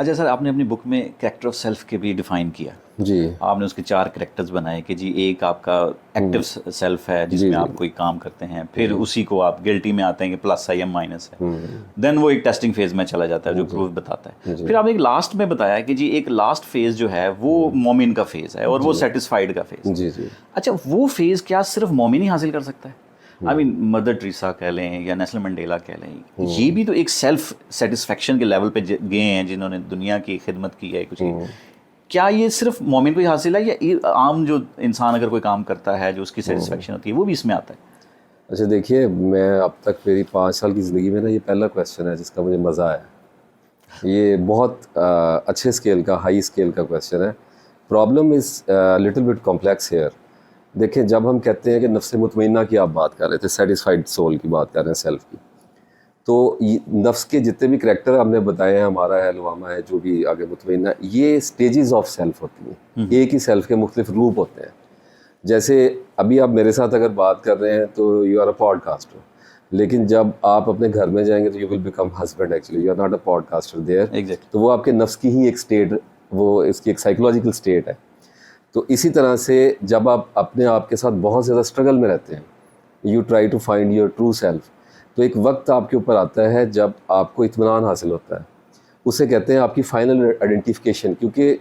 اچھا سر، آپ نے اپنی بک میں کریکٹر آف سیلف کے بھی ڈیفائن کیا جی. آپ نے اس کے 4 کریکٹرز بنائے کہ جی ایک آپ کا ایکٹیو سیلف ہے جس میں آپ کوئی کام کرتے ہیں، پھر اسی کو آپ گلٹی میں آتے ہیں کہ پلس ہے یا مائنس ہے، دین وہ ایک ٹیسٹنگ فیز میں چلا جاتا ہے جو پروف بتاتا ہے، پھر آپ ایک لاسٹ میں بتایا کہ جی ایک لاسٹ فیز جو ہے وہ مومن کا فیز ہے اور وہ سیٹسفائیڈ کا فیز. جی جی. اچھا وہ فیز کیا صرف مومن ہی حاصل کر سکتا ہے؟ آئی مین مدر ٹریسا کہہ لیں یا نیلسن منڈیلا کہہ لیں، یہ بھی تو ایک سیلف سیٹسفیکشن کے لیول پہ گئے ہیں جنہوں نے دنیا کی خدمت کی ہے کچھ. کیا یہ صرف مومن کو ہی حاصل ہے یا عام جو انسان اگر کوئی کام کرتا ہے جو اس کی سیٹسفیکشن ہوتی ہے وہ بھی اس میں آتا ہے؟ اچھا دیکھیے، میں اب تک میری 5 سال کی زندگی میں نا یہ پہلا کویشچن ہے جس کا مجھے مزہ آیا. یہ بہت اچھے اسکیل کا، ہائی اسکیل کا کویشچن ہے. Problem is little bit complex here. دیکھیں، جب ہم کہتے ہیں کہ نفس مطمئنہ کی آپ بات کر رہے تھے، سیٹسفائیڈ سول کی بات کر رہے ہیں، سیلف کی، تو نفس کے جتنے بھی کریکٹر ہم نے بتائے ہیں، ہمارا ہے، لوامہ ہے، جو بھی آگے مطمئنہ، یہ سٹیجز آف سیلف ہوتی ہیں. ایک ہی سیلف کے مختلف روپ ہوتے ہیں. جیسے ابھی آپ میرے ساتھ اگر بات کر رہے ہیں تو you are a podcaster, لیکن جب آپ اپنے گھر میں جائیں گے تو you will become husband. Actually you are not a podcaster there. تو وہ آپ کے نفس کی ہی ایک اسٹیٹ، وہ اس کی ایک سائیکولوجیکل اسٹیٹ ہے. تو اسی طرح سے جب آپ اپنے آپ کے ساتھ بہت زیادہ اسٹرگل میں رہتے ہیں، you try to find your true self, تو ایک وقت آپ کے اوپر آتا ہے جب آپ کو اطمینان حاصل ہوتا ہے. اسے کہتے ہیں آپ کی فائنل آئیڈینٹیفیکیشن. کیونکہ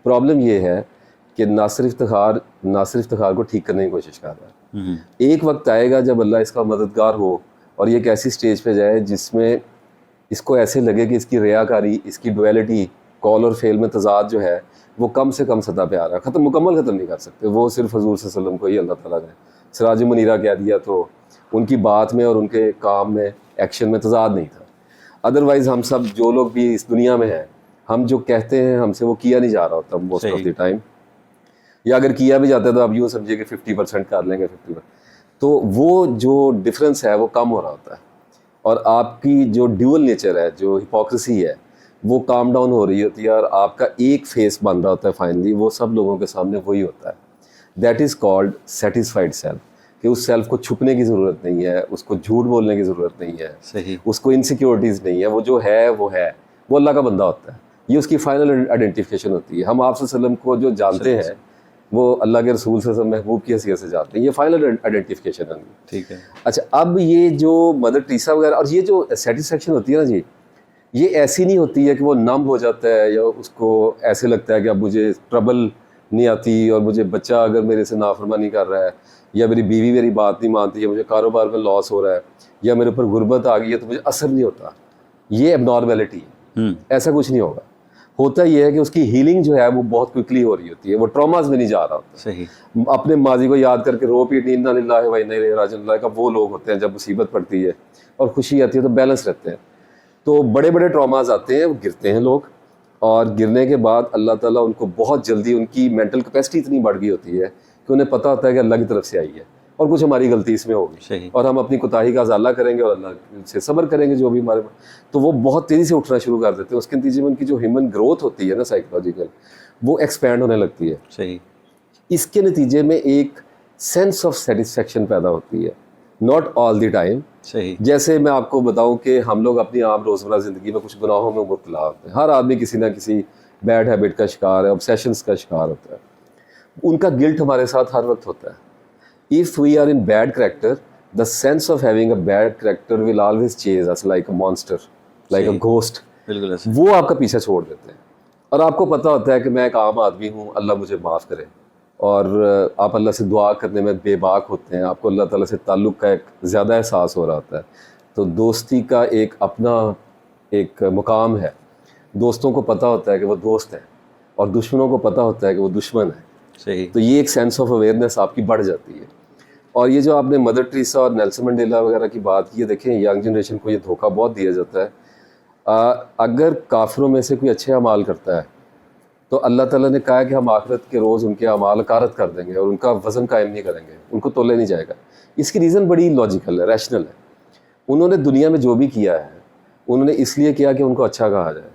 پرابلم یہ ہے کہ ناصر افتخار کو ٹھیک کرنے کی کوشش کر رہا ہے. ایک وقت آئے گا جب اللہ اس کا مددگار ہو اور یہ ایک ایسی سٹیج پہ جائے جس میں اس کو ایسے لگے کہ اس کی ریاکاری، اس کی ڈویلٹی، کال اور فیل میں تضاد جو ہے وہ کم سے کم سطح پہ آ رہا ہے. مکمل ختم نہیں کر سکتے. وہ صرف حضور صلی اللہ علیہ وسلم کو ہی اللہ تعالیٰ نے سراج منیرہ کہہ دیا تو ان کی بات میں اور ان کے کام میں، ایکشن میں تضاد نہیں تھا. ادروائز ہم سب جو لوگ بھی اس دنیا میں ہیں، ہم جو کہتے ہیں ہم سے وہ کیا نہیں جا رہا ہوتا موسٹ آف دی ٹائم، یا اگر کیا بھی جاتا ہے تو آپ یوں سمجھیے کہ 50% کر لیں گے، 50%. تو وہ جو ڈفرینس ہے وہ کم ہو رہا ہوتا ہے، اور آپ کی جو ڈیول نیچر ہے، جو ہپوکریسی ہے، وہ کام ڈاؤن ہو رہی ہوتی ہے، اور آپ کا ایک فیس بن رہا ہوتا ہے فائنلی. وہ سب لوگوں کے سامنے وہی ہوتا ہے. That is called satisfied self. کہ اس سیلف کو چھپنے کی ضرورت نہیں ہے، اس کو جھوٹ بولنے کی ضرورت نہیں ہے، صحیح، اس کو انسیکیورٹیز نہیں ہے. وہ جو ہے وہ اللہ کا بندہ ہوتا ہے. یہ اس کی فائنل آئیڈینٹیفیکیشن ہوتی ہے. ہم آپ صلی اللہ علیہ وسلم کو جو جانتے ہیں وہ اللہ کے رسول صلی اللہ علیہ وسلم محبوب کی حیثیت سے جانتے ہیں. یہ فائنل آئیڈینٹیفیکیشن ہے. ٹھیک ہے. اچھا، اب یہ جو مدر ٹریسا وغیرہ اور یہ جو سیٹسفیکشن ہوتی ہے نا جی، یہ ایسی نہیں ہوتی ہے کہ وہ نمب ہو جاتا ہے یا اس کو ایسے لگتا ہے کہ اب مجھے ٹربل نہیں آتی، اور مجھے بچہ اگر میرے سے نافرمانی کر رہا ہے، یا میری بیوی میری بات نہیں مانتی ہے، مجھے کاروبار میں لاس ہو رہا ہے، یا میرے اوپر غربت آ گئی ہے تو مجھے اثر نہیں ہوتا. یہ اب نارملٹی ہے. ایسا کچھ نہیں ہوگا. ہوتا یہ ہے کہ اس کی ہیلنگ جو ہے وہ بہت کوئکلی ہو رہی ہوتی ہے. وہ ٹراماز میں نہیں جا رہا ہوتا. صحیح. اپنے ماضی کو یاد کر کے رو پیٹ انا للہ و انا الیہ راجعون کا وہ لوگ ہوتے ہیں جب مصیبت پڑتی ہے اور خوشی آتی ہے تو بیلنس رہتے ہیں. تو بڑے بڑے ٹراماز آتے ہیں، وہ گرتے ہیں لوگ، اور گرنے کے بعد اللہ تعالیٰ ان کو بہت جلدی، ان کی مینٹل کیپیسٹی اتنی بڑھ گئی ہوتی ہے کہ انہیں پتہ ہوتا ہے کہ اللہ کی طرف سے آئی ہے اور کچھ ہماری غلطی اس میں ہوگی، اور ہم اپنی کوتاہی کا ازالہ کریں گے اور اللہ سے صبر کریں گے جو بھی ہمارے، تو وہ بہت تیزی سے اٹھنا شروع کر دیتے ہیں. اس کے نتیجے میں ان کی جو ہیومن گروتھ ہوتی ہے نا، سائیکولوجیکل، وہ ایکسپینڈ ہونے لگتی ہے. صحیح. اس کے نتیجے میں ایک سینس آف سیٹسفیکشن پیدا ہوتی ہے، ناٹ آل دی ٹائم. صحیح. جیسے میں آپ کو بتاؤں کہ ہم لوگ اپنی عام روزمرہ زندگی میں کچھ گناہوں میں مبتلا ہوتے ہیں. ہر آدمی کسی نہ کسی بیڈ ہیبٹ کا شکار ہے، obsessions کا شکار ہوتا ہے. ان کا گلٹ ہمارے ساتھ ہر وقت ہوتا ہے. If we are in bad character, the sense of having a bad character will always chase us like a monster, like a ghost. بالکل ایسا. وہ آپ کا پیچھا چھوڑ دیتے ہیں، اور آپ کو پتہ ہوتا ہے کہ میں ایک عام آدمی ہوں، اللہ مجھے معاف کرے، اور آپ اللہ سے دعا کرنے میں بے باک ہوتے ہیں. آپ کو اللہ تعالیٰ سے تعلق کا ایک زیادہ احساس ہو رہا ہوتا ہے. تو دوستی کا ایک اپنا ایک مقام ہے. دوستوں کو پتہ ہوتا ہے کہ وہ دوست ہیں، اور دشمنوں کو پتہ ہوتا ہے کہ وہ دشمن ہیں. صحیح. تو یہ ایک سینس آف اویئرنیس آپ کی بڑھ جاتی ہے. اور یہ جو آپ نے مدر ٹریسا اور نیلسن منڈیلا وغیرہ کی بات کی ہے، دیکھیں ینگ جنریشن کو یہ دھوکہ بہت دیا جاتا ہے. اگر کافروں میں سے کوئی اچھے اعمال کرتا ہے تو اللہ تعالیٰ نے کہا کہ ہم آخرت کے روز ان کے اعمال غارت کر دیں گے اور ان کا وزن قائم نہیں کریں گے، ان کو تولے نہیں جائے گا. اس کی ریزن بڑی لاجیکل ہے، ریشنل ہے. انہوں نے دنیا میں جو بھی کیا ہے انہوں نے اس لیے کیا کہ ان کو اچھا کہا جائے،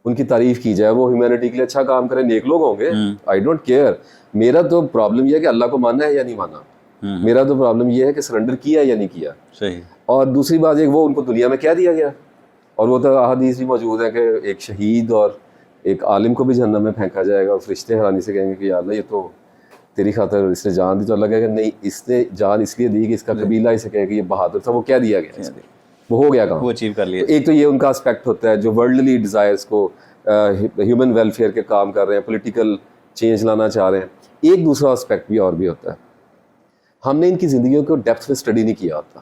ان کی تعریف کی جائے، وہ ہیومینٹی کے لیے اچھا کام کریں، نیک لوگ ہوں گے. I don't care. میرا تو پرابلم یہ ہے کہ اللہ کو ماننا ہے یا نہیں ماننا. میرا تو پرابلم یہ ہے کہ سرنڈر کیا یا نہیں کیا. صحیح. اور دوسری بات ایک وہ ان کو دنیا میں کہہ دیا گیا، اور وہ تو احادیث بھی موجود ہیں کہ ایک شہید اور ایک عالم کو بھی جہنم میں پھینکا جائے گا اور فرشتے حیرانی سے کہیں گے کہ یا اللہ یہ تو تیری خاطر اس نے جان دی. تو اللہ کہے گا نہیں, اس نے جان اس لیے دی کہ اس کا قبیلہ اسے کہے کہ یہ بہادر تھا, وہ کیا دیا گیا, وہ ہو گیا کام, وہ اچیو کر لیا. ایک تو یہ ان کا اسپیکٹ ہوتا ہے جو ورلڈلی ڈیزائرس کو, ہیومن ویلفیئر کے کام کر رہے ہیں, پولیٹیکل چینج لانا چاہ رہے ہیں. ایک دوسرا اسپیکٹ بھی اور بھی ہوتا ہے, ہم نے ان کی زندگیوں کو ڈیپتھ میں اسٹڈی نہیں کیا ہوتا,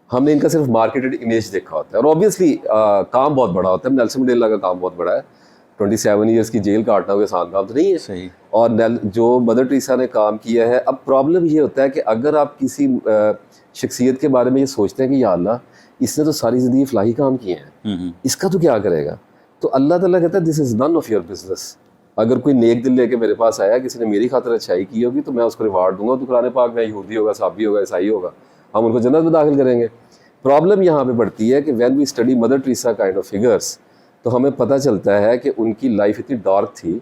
ہم نے ان کا صرف مارکیٹڈ امیج دیکھا ہوتا ہے. اور اوبیسلی کام بہت بڑا ہوتا ہے, نیلسن منڈیلا کا کام بہت بڑا ہے, 27 ایئرس کی جیل کاٹنا کوئی آسان کام تو نہیں ہے. صحیح. اور جو مدر ٹریسا نے کام کیا ہے, اب پرابلم یہ ہوتا ہے کہ اگر آپ کسی شخصیت کے بارے میں یہ سوچتے ہیں کہ یا اللہ اس نے تو ساری زندگی فلاحی کام کیے ہیں, اس کا تو کیا کرے گا, تو اللہ تعالیٰ کہتا ہے دس از نن آف یور بزنس. اگر کوئی نیک دل لے کے میرے پاس آیا, کسی نے میری خاطر اچھائی کی ہوگی تو میں اس کو ریوارڈ دوں گا. تو قرآن پاک میں یہودی ہوگا, صحابی ہوگا, عیسائی ہوگا, ہم ان کو جنت میں داخل کریں گے. پرابلم یہاں پہ پڑتی ہے کہ when we study Mother Teresa kind of figures, تو ہمیں پتہ چلتا ہے کہ ان کی لائف اتنی ڈارک تھی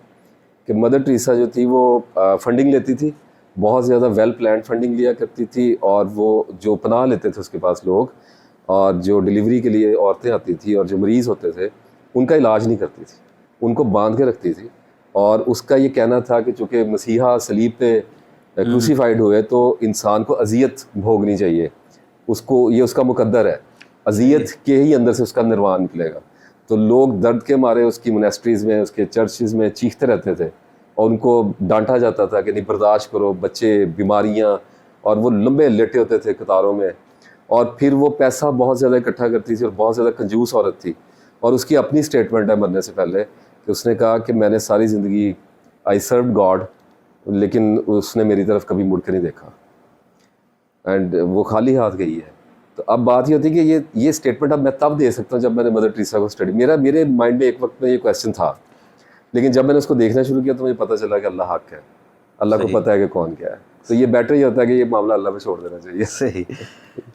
کہ مدر ٹریسا جو تھی وہ فنڈنگ لیتی تھی, بہت زیادہ ویل پلانڈ فنڈنگ لیا کرتی تھی, اور وہ جو پناہ لیتے تھے اس کے پاس لوگ, اور جو ڈلیوری کے لیے عورتیں آتی تھیں اور جو مریض ہوتے تھے ان کا علاج نہیں کرتی تھی, ان کو باندھ کے رکھتی تھی. اور اس کا یہ کہنا تھا کہ چونکہ مسیحا صلیب پہ کروسیفائڈ ہوئے تو انسان کو اذیت بھوگنی چاہیے, اس کو یہ اس کا مقدر ہے, اذیت کے ہی اندر سے اس کا نروان نکلے گا. تو لوگ درد کے مارے اس کی مونیسٹریز میں, اس کے چرچز میں چیختے رہتے تھے, اور ان کو ڈانٹا جاتا تھا کہ نہیں برداشت کرو, بچے, بیماریاں, اور وہ لمبے لیٹے ہوتے تھے قطاروں میں. اور پھر وہ پیسہ بہت زیادہ اکٹھا کرتی تھی, اور بہت زیادہ کنجوس عورت تھی. اور اس کی اپنی اسٹیٹمنٹ ہے مرنے سے پہلے کہ اس نے کہا کہ میں نے ساری زندگی آئی سروڈ گاڈ, لیکن اس نے میری طرف کبھی مڑ کے نہیں دیکھا, اینڈ وہ خالی ہاتھ گئی ہے. تو اب بات یہ ہوتی ہے کہ یہ اسٹیٹمنٹ اب میں تب دے سکتا ہوں جب میں نے مدر ٹریسا کو اسٹڈی, میرے مائنڈ میں ایک وقت میں یہ کویسچن تھا, لیکن جب میں نے اس کو دیکھنا شروع کیا تو مجھے پتہ چلا کہ اللہ حق ہے, اللہ کو پتہ ہے کہ کون کیا ہے. تو یہ بیٹر یہ ہوتا ہے کہ یہ معاملہ اللہ پہ چھوڑ دینا چاہیے. صحیح.